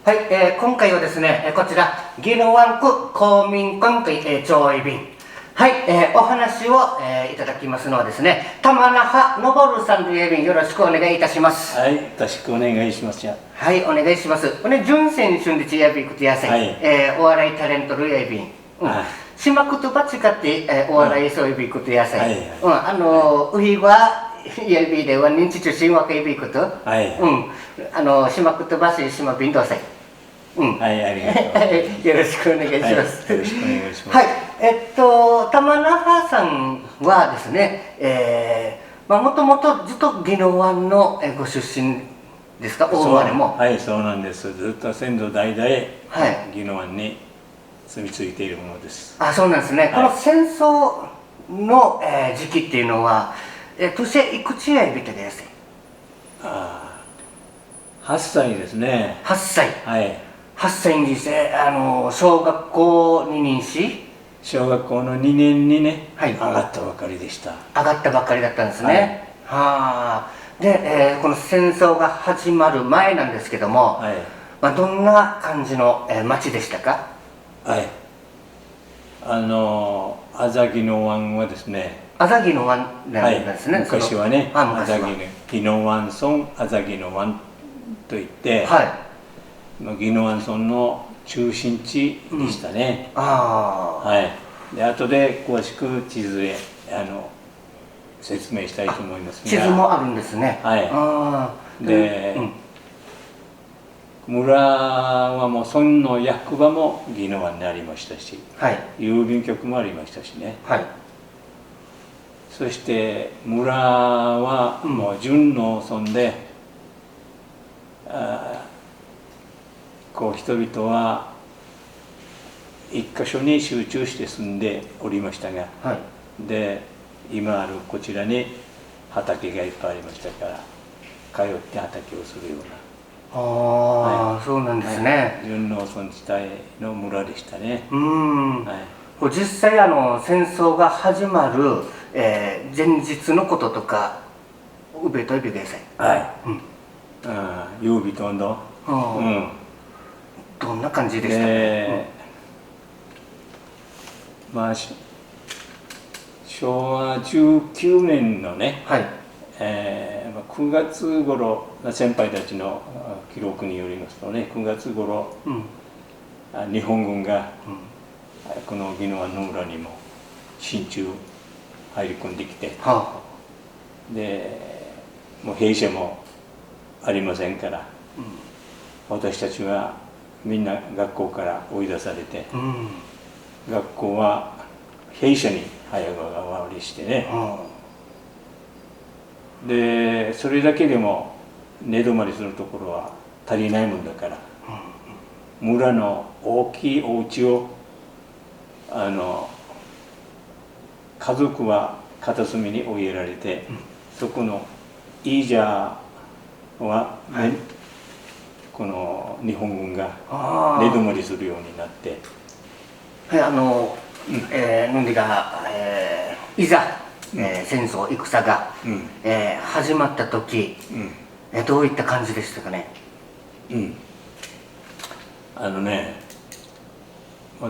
はい、今回はですね、こちら宜野湾区公民館という上位便、はい、お話を、いただきますのはですね、玉那覇昇さんという便、よろしくお願いいたします。はい、よろしくお願いします。はい、お願いします。これ純選春日やびくてやさい、お笑いタレントルや便、しまくとばちかって、お笑いそういうびくてやさい、うひはやびでは認知中心わけびくと、しまくとばししまびんどさい。はい、ありがとう。よろしくお願いします。よろしくお願いします。はい、玉那覇さんはですね、もともとずっと宜野湾のご出身ですか、大生まれも。はい、そうなんです。ずっと先祖代々、宜野湾に住み着いているものです。あ、そうなんですね。この戦争の、時期っていうのは、年いくつやいびてですね。8歳ですね。8歳。はい。8歳にして小学校2年し小学校の2年にね、上がったばかりでした。上がったばかりだったんですね。はあ。で、この戦争が始まる前なんですけども、どんな感じの、町でしたか？はい。あざぎの湾はですね、あざぎの湾なんですね。昔はね、宜野湾村あざぎの湾といって、宜野湾村の中心地でしたね。で、後で詳しく地図で説明したいと思いますが。地図もあるんですね。で、村はもう村の役場も宜野湾にありましたし、郵便局もありましたしね。そして村はもう純農村で、こう人々は一箇所に集中して住んでおりましたが、で今あるこちらに畑がいっぱいありましたから、通って畑をするような。そうなんですね。純農村地帯の村でしたね。実際戦争が始まる、前日のこととかうべといびください。曜日とんど。どんな感じでしたか？まあ昭和19年のね、9月頃、先輩たちの記録によりますとね、9月頃、日本軍がこの宜野湾の村にも進駐入り込んできて、でもう兵舎もありませんから、私たちはみんな学校から追い出されて、学校は兵舎に早変わりしてね、でそれだけでも寝泊まりするところは足りないもんだから、村の大きいお家を家族は片隅に追いやられて、そこのイージャーは、この日本軍が寝泊まりするようになって、いざ戦争戦が始まった時、どういった感じでしたかね？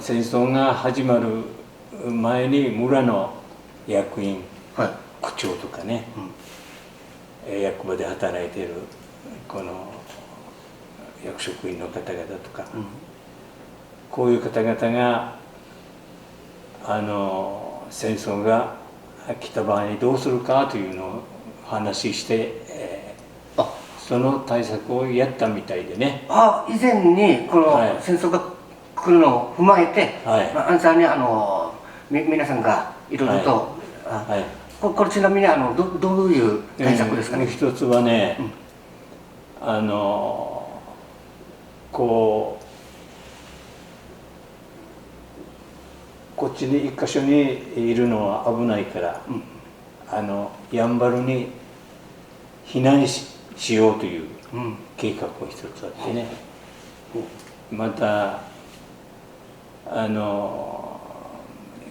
戦争が始まる前に村の役員、区長とかね、役場で働いているこの役職員の方々とか、こういう方々が戦争が来た場合にどうするかというのを話して、その対策をやったみたいでね。以前にこの戦争が来るのを踏まえて、アンサーに皆さんがいろいろと、これちなみにどういう対策ですかね？一つはね、こっちに一箇所にいるのは危ないから、やんばるに避難しようという計画が一つあってね、また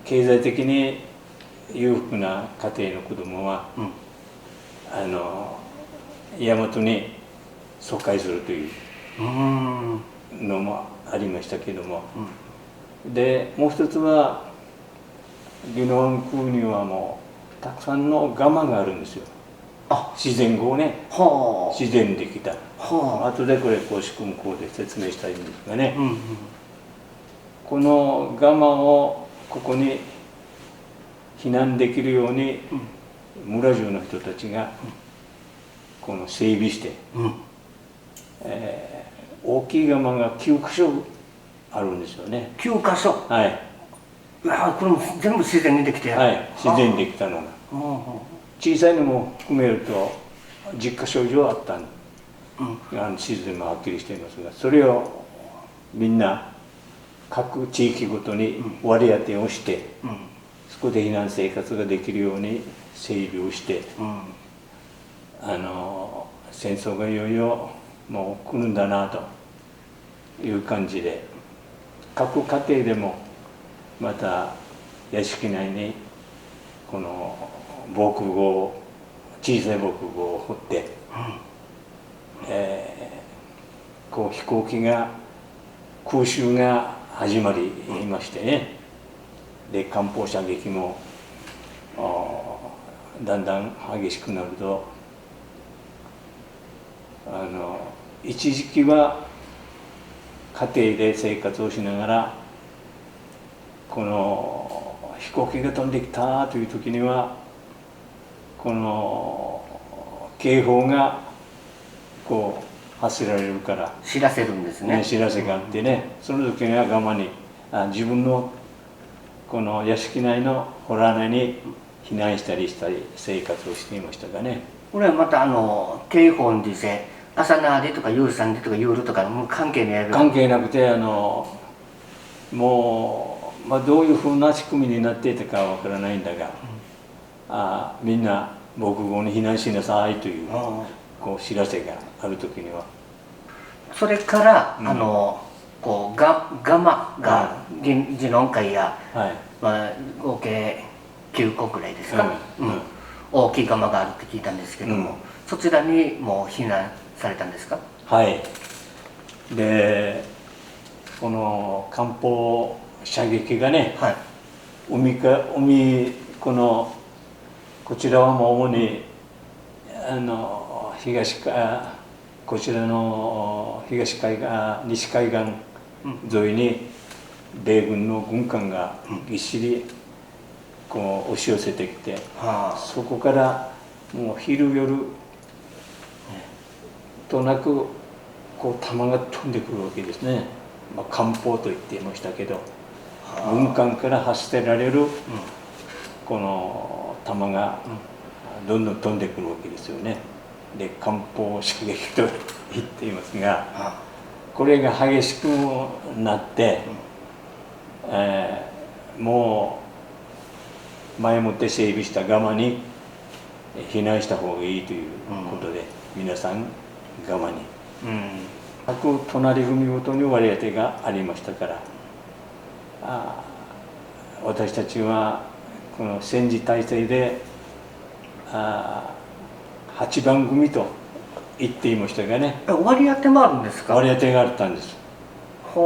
経済的に裕福な家庭の子供は、大和に疎開するというのもありましたけども、でもう一つは宜野湾空にはもうたくさんのガマがあるんですよ。自然語をね、自然にできた。後でこれこう仕組むこうで説明したいんですがね、このガマをここに避難できるように村中の人たちがこの整備して、大きいガマが9箇所あるんですよね。9箇所。はい。これも全部自然にできて。はい、自然にできたのが。小さいのも含めると10箇所以上あったの。地図でもはっきりしていますが、それをみんな各地域ごとに割り当てをして、そこで避難生活ができるように整備をして、戦争がいよいよもう来るんだなという感じで、各家庭でもまた屋敷内にこの防空壕を、小さい防空壕を掘って、こう飛行機が空襲が始まりましてね、で艦砲射撃もだんだん激しくなると、一時期は家庭で生活をしながらこの飛行機が飛んできたという時にはこの警報がこう発せられるから知らせるんですね。知らせがあってね、その時には我慢に自分のこの屋敷内の洞穴に避難したり生活をしていましたがね。これはまた警報にして朝なでとか夕さんでとか夜とかもう関係ない。関係なくてもう、どういうふうな仕組みになっていたかはわからないんだが、みんな防空壕に避難しなさいというこう知らせがある時には。それから、こうガマがジノン海や、合計9個ぐらいですか、大きいガマがあるって聞いたんですけども、そちらにもう避難されたんですか？はい。でこの艦砲射撃がね、こちらはもう主にこちらの西海岸沿いに米軍の軍艦がぎっしりこう押し寄せてきて、そこからもう昼夜となくこう弾が飛んでくるわけですね。艦砲と言っていましたけど、軍艦から発せられるこの弾がどんどん飛んでくるわけですよね。で艦砲射撃と言っていますが、これが激しくなって、もう前もって整備したガマに避難した方がいいということで、皆さんガマに、各隣組ごとに割り当てがありましたから、私たちはこの戦時体制で8番組と言っていましたがね。割り当てもあるんですか？割り当てがあったんです。だか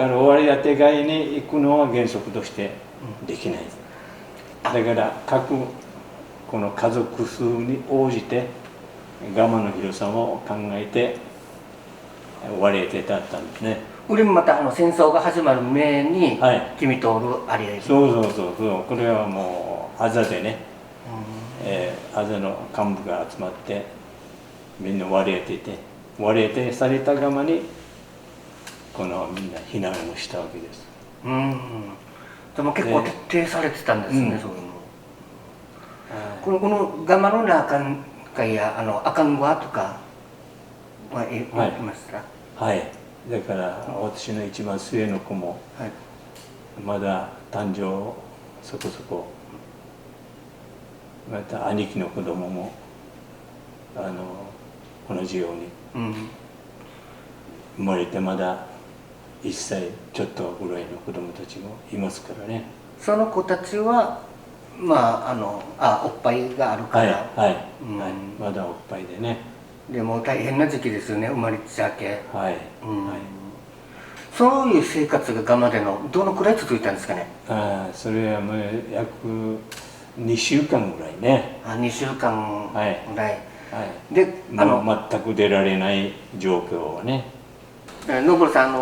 ら割り当て外に行くのは原則としてできない。だから各この家族数に応じてガマの広さを考えて割り当てだったんですね。これもまた戦争が始まる前に君とおるありえる。そうこれはもうあざでね、あざの幹部が集まってみんな割り当てされたガマにこのみんな避難をしたわけです。でも結構徹底されてたんですね、そういうの。このガマの中や赤ん坊とかはいました？はい。だから私の一番末の子もまだ誕生そこそこ、また兄貴の子供も同じように、生まれてまだ1歳ちょっとぐらいの子供たちもいますからね。その子たちはおっぱいがあるから、まだおっぱいでね。でも大変な時期ですよね、生まれちゃけ。そういう生活がガマでのどのくらい続いたんですかね。それはもう約2週間ぐらいね。2週間ぐらい、はい、でもう全く出られない状況はね。ノブルさん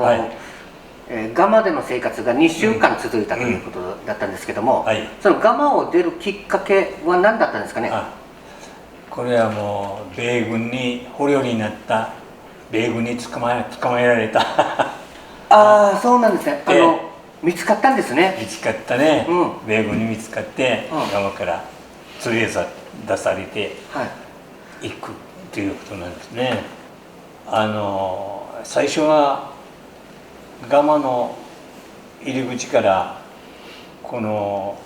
ガマでの生活が2週間続いたということだったんですけども、そのガマを出るきっかけは何だったんですかね。これはもう米軍に捕虜になった米軍に捕まえられたああ、そうなんですね。見つかったんですね。見つかったね、米軍に見つかって、ガマから連れ出されていくということなんですね。最初はガマの入り口からこの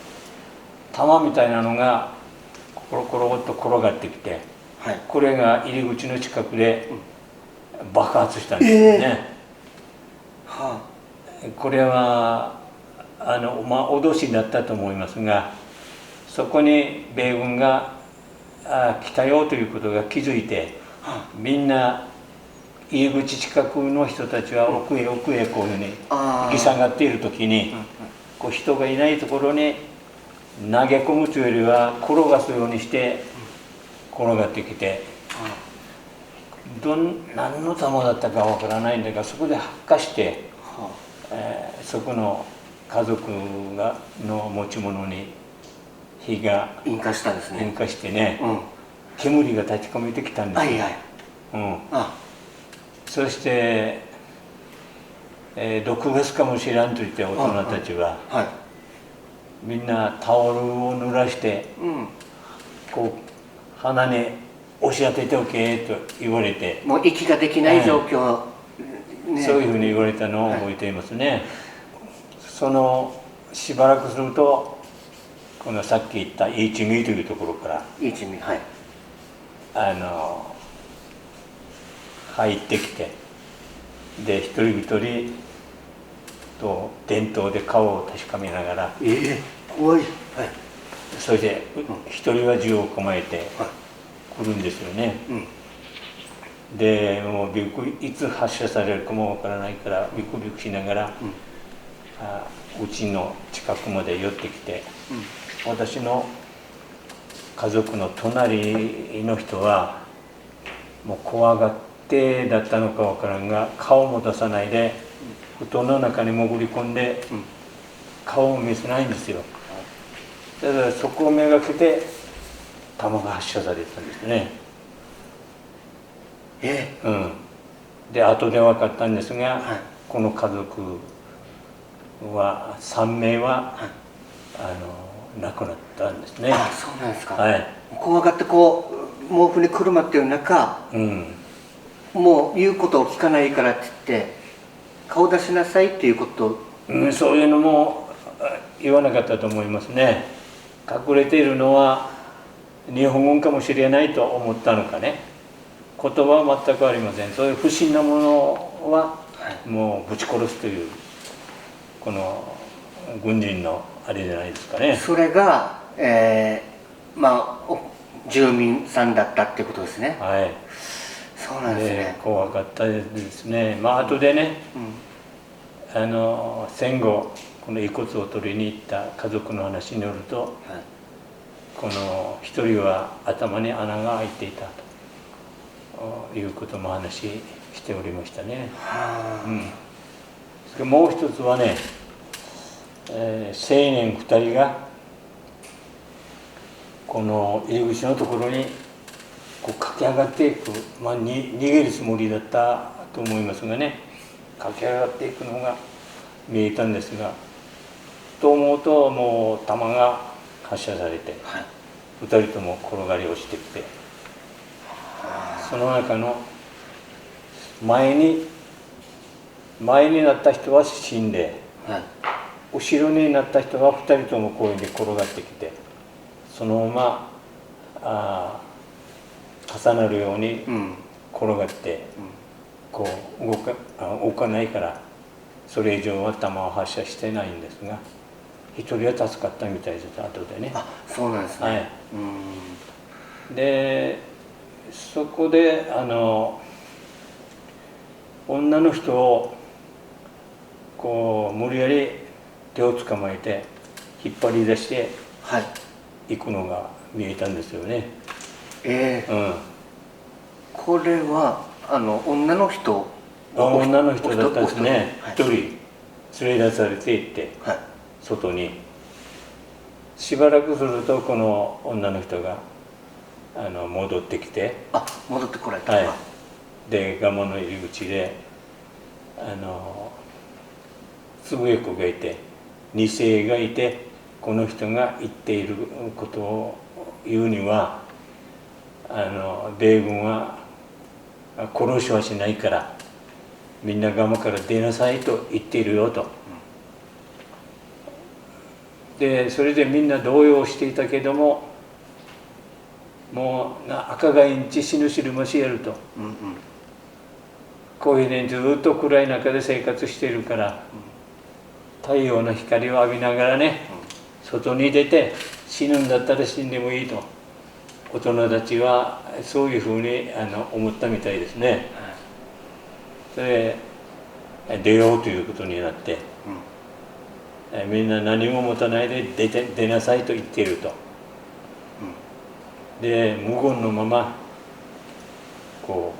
玉みたいなのがコロコロっと転がってきて、これが入り口の近くで爆発したんですね。これは脅しだったと思いますが、そこに米軍が来たよということが気づいて、みんな入り口近くの人たちは奥へ奥へこういうふうに行き下がっている時に、こう人がいないところに投げ込むというよりは転がすようにして転がってきて、何の玉だったかわからないんだが、そこで発火して、そこの家族の持ち物に火が引火したんですね。引火してね、煙が立ち込めてきたんですよ。そして、毒ガスかもしらんと言って大人たちは、みんなタオルを濡らして、こう鼻に押し当てておけと言われて、もう息ができない状況、そういうふうに言われたのを覚えていますね。しばらくすると、このさっき言ったイーチミというところから入ってきて、で一人一人と電灯で顔を確かめながら、怖い。それで一人は銃を構えて来るんですよね。でもういつ発射されるかもわからないからビクビクしながら、うちの近くまで寄ってきて、私の家族の隣の人はもう怖がってだったのかわからんが、顔も出さないで布団の中に潜り込んで、顔を見せないんですよ。だからそこをめがけて弾が発射されたんですね。で後で分かったんですが、この家族は3名は亡くなったんですね。そうなんですか。怖がってこう毛布にくるまっている中、もう言うことを聞かないからって言って顔出しなさいっていうこと、そういうのも言わなかったと思いますね。隠れているのは日本語かもしれないと思ったのかね。言葉は全くありません。そういう不審なものはもうぶち殺すという、この軍人のあれじゃないですかね。それが、住民さんだったってことですね。そうなんですね。怖かったですね。後でね、戦後この遺骨を取りに行った家族の話によると、この一人は頭に穴が開いていたということも話しておりましたね。もう一つはね、青年2人がこの入り口のところにこう駆け上がっていく、逃げるつもりだったと思いますがね、駆け上がっていくのが見えたんですが、と思うともう弾が発射されて、2人とも転がり落ちてきて、その中の前になった人は死んで、後ろになった人は2人ともこういうふうに転がってきて、そのまま重なるように転がって、こう動かないから、それ以上は弾を発射してないんですが、一人は助かったみたいです、後でね。そうなんですね。でそこで女の人をこう無理やり手を捕まえて引っ張り出して行くのが見えたんですよね。これは女の人だったんですね。一人連れ出されていって、外に。しばらくするとこの女の人が戻ってきて、戻ってこられた。でガマの入り口でつぶやくがいて、二世がいて、この人が言っていることを言うには米軍は殺しはしないからみんなガマから出なさいと言っているよと。でそれでみんな動揺していたけども、もう赤がインチ死ぬ知るましやると、こういうふうにずっと暗い中で生活しているから、太陽の光を浴びながらね、外に出て死ぬんだったら死んでもいいと大人たちはそういうふうに思ったみたいですね。それで出ようということになって、みんな何も持たないで出なさいと言っていると。で無言のままこ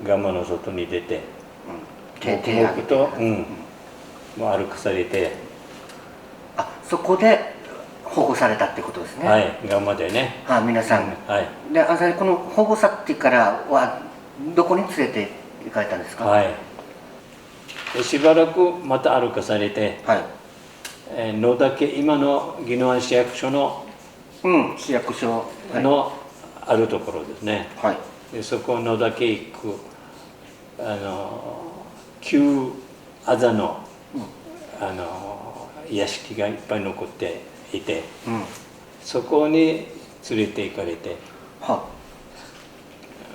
うガマの外に出て黙々ともう歩かされて、そこで保護されたってことですね。ガマでね。皆さん。でこの保護されてからはどこに連れて行かれたんですか。でしばらくまた歩かされて、野岳、今の宜野湾市役所の市役所のあるところですね。でそこ野岳行く旧あざの屋敷がいっぱい残っていて、そこに連れて行かれて、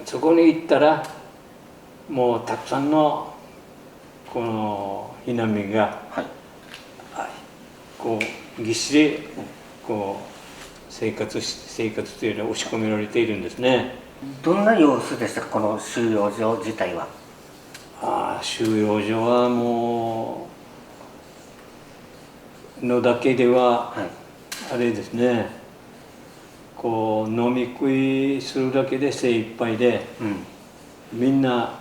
そこに行ったらもうたくさんのこの避難民がこうぎっしりこう生活というのを押し込められているんですね。どんな様子でしたか、この収容所自体は。収容所はもうのだけではあれですね、こう飲み食いするだけで精一杯で、みんな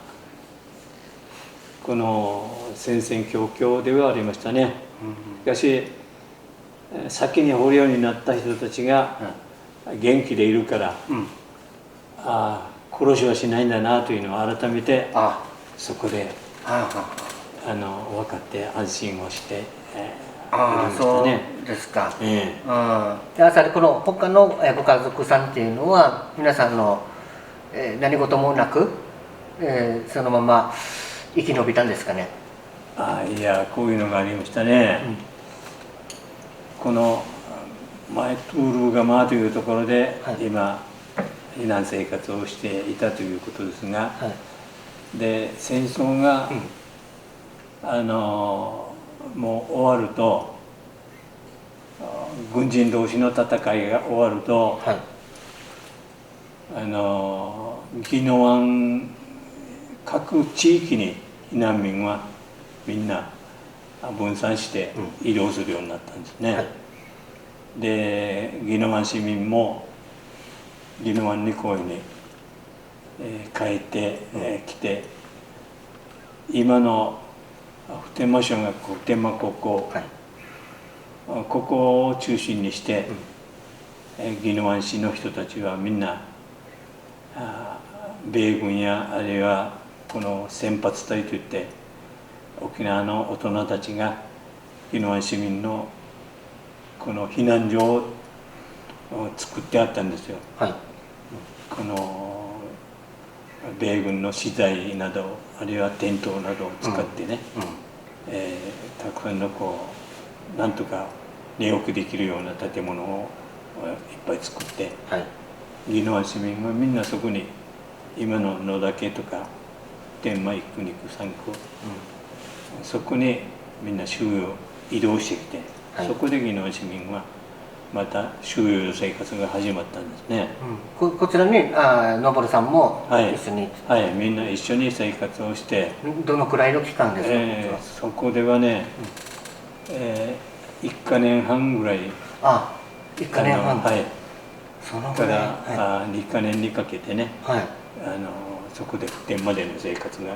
この戦々恐々ではありましたね。しかし先に捕虜になった人たちが元気でいるから、殺しはしないんだなというのを改めてそこで分かって安心をしていましたね。そうですか。やはりこの他のご家族さんっていうのは皆さんの何事もなくそのまま生き延びたんですかね。いや、こういうのがありましたね。この前トゥールガマというところで今避難生活をしていたということですが、で戦争がもう終わると、軍人同士の戦いが終わると、宜野湾各地域に避難民はみんな分散して移動するようになったんですね。で宜野湾市民も宜野湾にこういうふうに帰ってきて、今の普天間小学校、普天間高校、ここを中心にして宜野湾市の人たちはみんな米軍やあるいはこの先発隊といって沖縄の大人たちが宜野湾市民のこの避難所を作ってあったんですよ。この米軍の資材などあるいはテントなどを使ってね、たくさんのこうなんとか寝起きできるような建物をいっぱい作って、宜野湾市民はみんなそこに今の野岳とか天満1区2区3区、そこにみんな収容移動してきて、そこで宜野湾市民はまた収容生活が始まったんですね。こちらにのぼるさんも一緒に、はい、みんな一緒に生活をして。どのくらいの期間ですか？そこではね、1か年半ぐらい。1か年半。はい。そのから、2か年にかけてね、そこで復転までの生活が、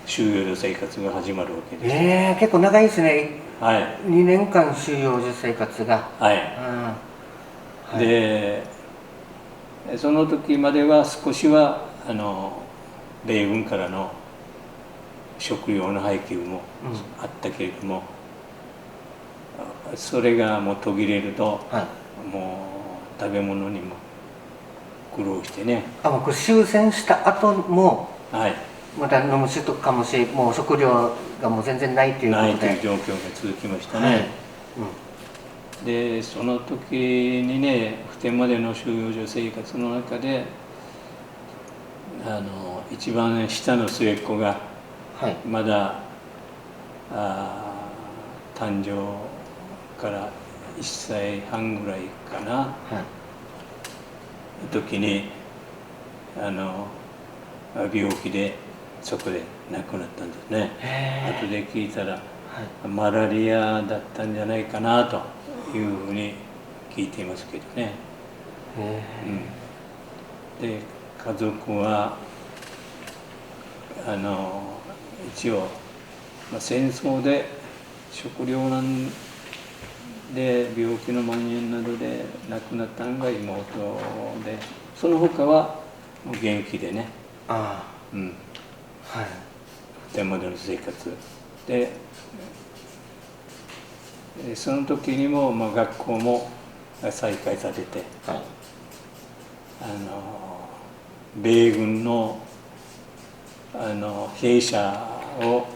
収容所生活が始まるわけです。結構長いですね。はい。2年間収容所生活が。はい。で、その時までは少しは米軍からの食料の配給もあったけれども、それがもう途切れると、もう食べ物にも苦労してね。もうこれ終戦した後も、はい、また飲む人とかもし、もう食料がもう全然ないということで。ないという状況が続きましたね。で、その時にね、普天間での収容所生活の中で、一番下の末っ子が、まだ、誕生から1歳半ぐらいかな、時に病気でそこで亡くなったんですね。後で聞いたら、マラリアだったんじゃないかなというふうに聞いていますけどね。で、家族は一応、戦争で食糧難で病気の蔓延などで亡くなったのが妹で、その他はもう元気でね、普天間での生活で、その時にも学校も再開されて、米軍の兵舎を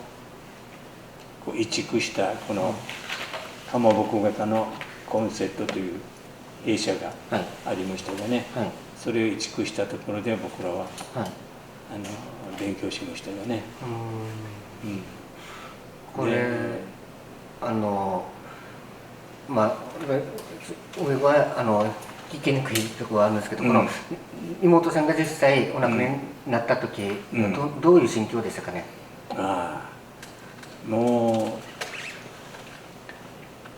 移築したこのかまぼこ型のコンセットという兵舎がありましたがね、それを移築したところで僕らは勉強しましたがね。これ上は聞きにくいところはあるんですけど、この妹さんが実際お亡くなりになった時、どういう心境でしたかね？もう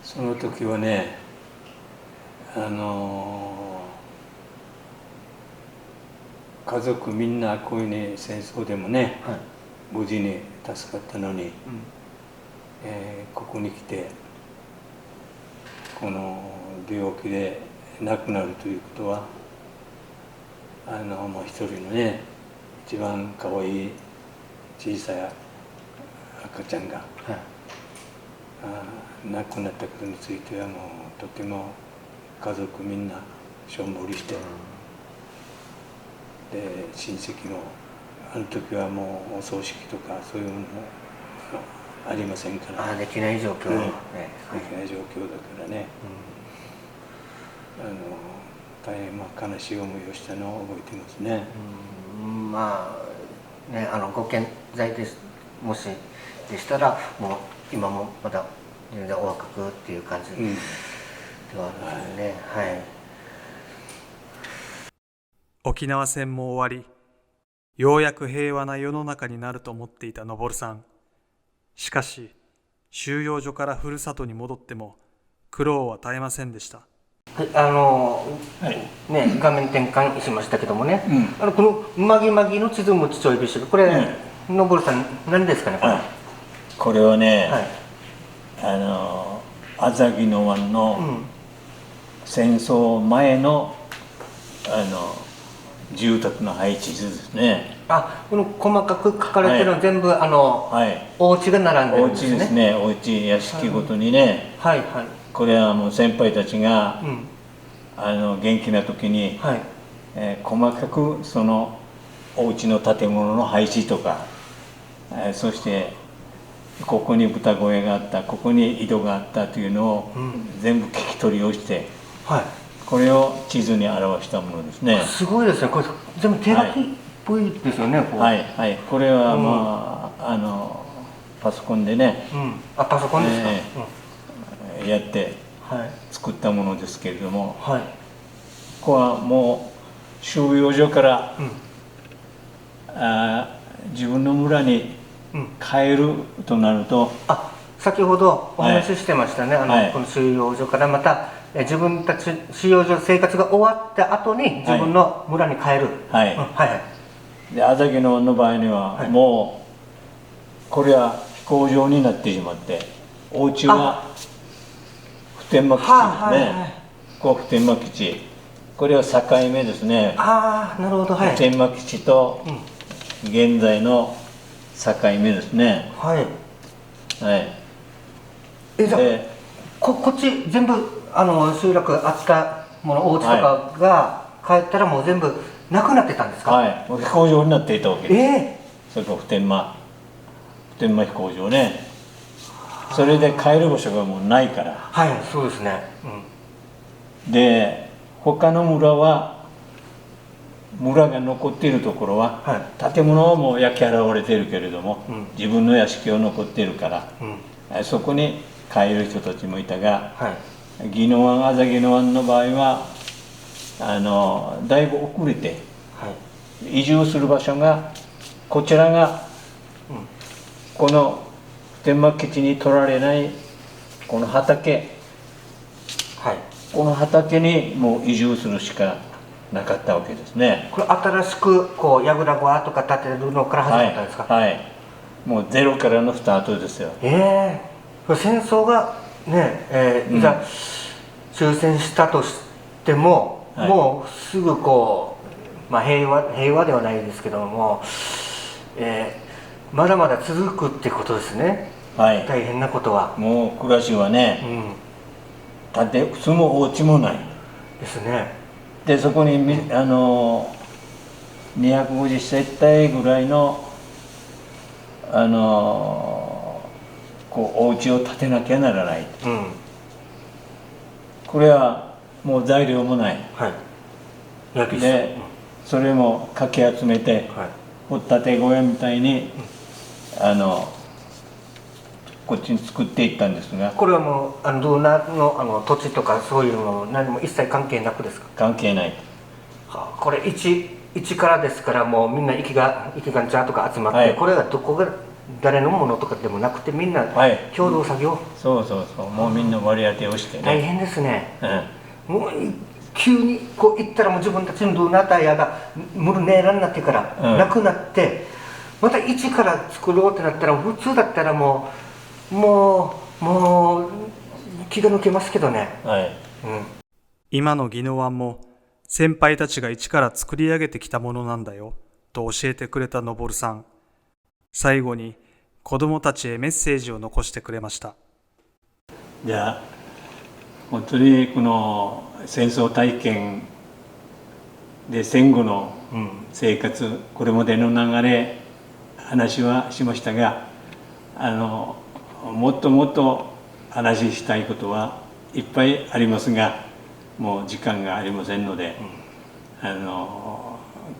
その時はね、家族みんなこういうね、戦争でもね、無事に助かったのに、ここに来てこの病気で亡くなるということは、もう一人のね、一番かわいい小さい赤ちゃんが、亡くなったことについてはもうとても家族みんなしょんぼりして、で親戚のあの時はもうお葬式とかそういうのもありませんから、できない状況、できない状況だからね、大変悲しい思いをしたのを覚えていますね。ご健在です、もしでしたらもう今もまだ全然お若くっていう感じではあるんですね。沖縄戦も終わり、ようやく平和な世の中になると思っていた昇さん。しかし収容所からふるさとに戻っても苦労は絶えませんでした。画面転換しましたけどもね、このまぎまぎの地図もちょいびしこれ、昇さん何ですかね？これはね、あざぎの湾の戦争前の住宅の配置図ですね。この細かく書かれてるのは全部お家が並んでるんですね。お家ですね。お家、屋敷ごとにね。これはもう先輩たちが元気な時に細かくそのお家の建物の配置とか、そしてここに豚小屋があった、ここに井戸があったというのを全部聞き取りをして、これを地図に表したものですね。すごいですね。これ全部手書きっぽいですよね。これはパソコンでね、パソコンですか？やって作ったものですけれども、はい、ここはもう収容所から、自分の村に帰るとなると、先ほどお話ししてましたね、この収容所からまた自分たち収容所生活が終わった後に自分の村に帰る。であざぎの湾の場合には、もうこれは飛行場になってしまって、お家は普天間基地ですね。ここ普天間基地、これは境目ですね。なるほど。普天間基地と現在の境目ですね。じゃあこっち全部集落あったもの、お家とかが帰ったらもう全部なくなってたんですか？もう飛行場になっていたわけです。それから普天間飛行場ね。それで帰る場所がもうないから。そうですね。で他の村が残っているところは、建物はもう焼き払われているけれども、自分の屋敷は残っているから、そこに帰る人たちもいたが、宜野湾、あざぎの湾の場合はだいぶ遅れて、移住する場所がこちらが、この普天間基地に取られないこの畑、この畑にもう移住するしかなかったわけですね。これ新しくこう櫓小屋とか建てるのから始まったんですか？もうゼロからのスタートですよ。戦争がね、いざ終戦したとしても、もうすぐこう、平和ではないですけども、まだまだ続くってことですね。大変なことは。もう暮らしはね、住むお家もないですね。でそこに250世帯ぐらいのこうお家を建てなきゃならない、これはもう材料もない、でそれもかき集めて、掘ったて小屋みたいにこっちに作っていったんですが、これはもうドゥーナの土地とかそういうの何も一切関係なくですか？関係ない。これ一からですから、もうみんな息がんちゃーとか集まって、これがどこが誰のものとかでもなくて、みんな共同作業。もうみんな割り当てをしてね。大変ですね。もう急にこう行ったらもう自分たちのドゥーナタイヤがムルネーラになってからなくなって、また一から作ろうってなったら、普通だったらもう気が抜けますけどね。今の宜野湾も先輩たちが一から作り上げてきたものなんだよと教えてくれた昇さん。最後に子供たちへメッセージを残してくれました。じゃあ本当にこの戦争体験で戦後の生活、これまでの流れ話はしましたが、もっともっと話したいことはいっぱいありますが、もう時間がありませんので、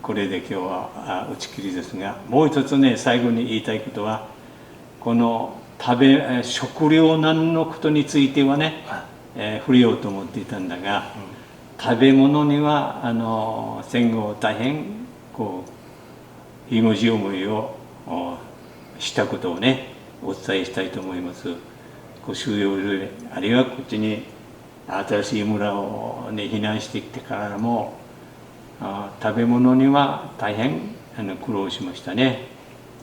これで今日は打ち切りですが、もう一つね、最後に言いたいことは、この食料難のことについてはね、触れようと思っていたんだが、食べ物には戦後大変こうひもじい思いをしたことをね、お伝えしたいと思います。収容所で、あるいはこっちに新しい村に避難してきてからも、食べ物には大変苦労しましたね。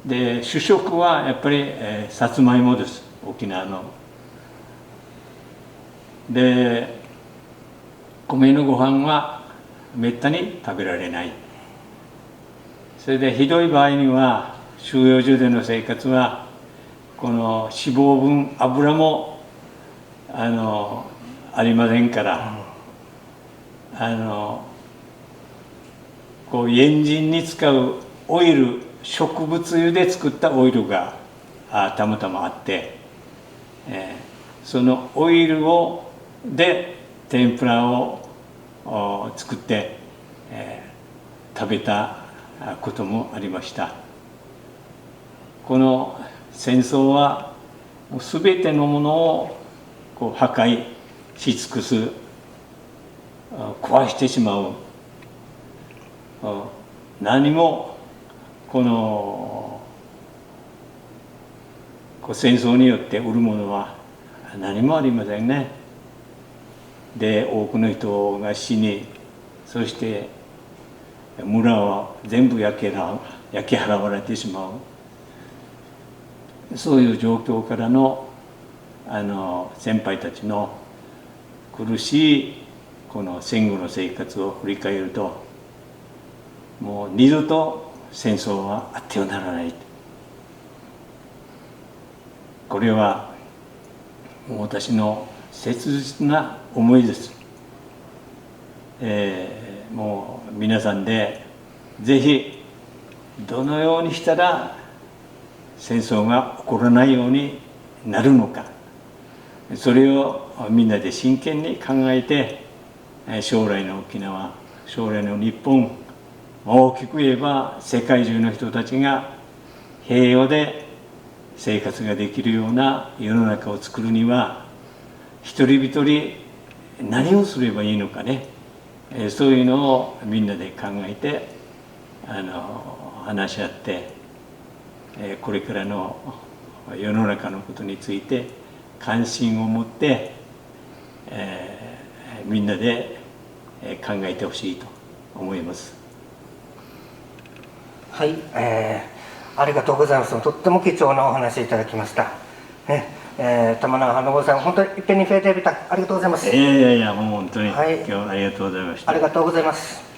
で主食はやっぱり、さつまいもです、沖縄の。で米のご飯はめったに食べられない。それでひどい場合には収容所での生活はこの脂肪分、油もありませんから、こうエンジンに使うオイル、植物油で作ったオイルがたまたまあって、そのオイルで天ぷらを作って、食べたこともありました。この戦争は全てのものをこう破壊し尽くす、壊してしまう、何もこの戦争によって売るものは何もありませんね。で多くの人が死に、そして村は全部焼き払われてしまう、そういう状況からの先輩たちの苦しいこの戦後の生活を振り返ると、もう二度と戦争はあってはならない。これはもう私の切実な思いです。もう皆さんでぜひどのようにしたら戦争が起こらないようになるのか、それをみんなで真剣に考えて、将来の沖縄、将来の日本、大きく言えば世界中の人たちが平和で生活ができるような世の中を作るには、一人一人何をすればいいのかね、そういうのをみんなで考えて話し合って、これからの世の中のことについて関心を持って、みんなで考えてほしいと思います。はい、ありがとうございます。とっても貴重なお話いただきました。玉永信さん、本当にいっぺんに増えてみた、ありがとうございます。いやもう本当に、はい、今日はありがとうございました。ありがとうございます。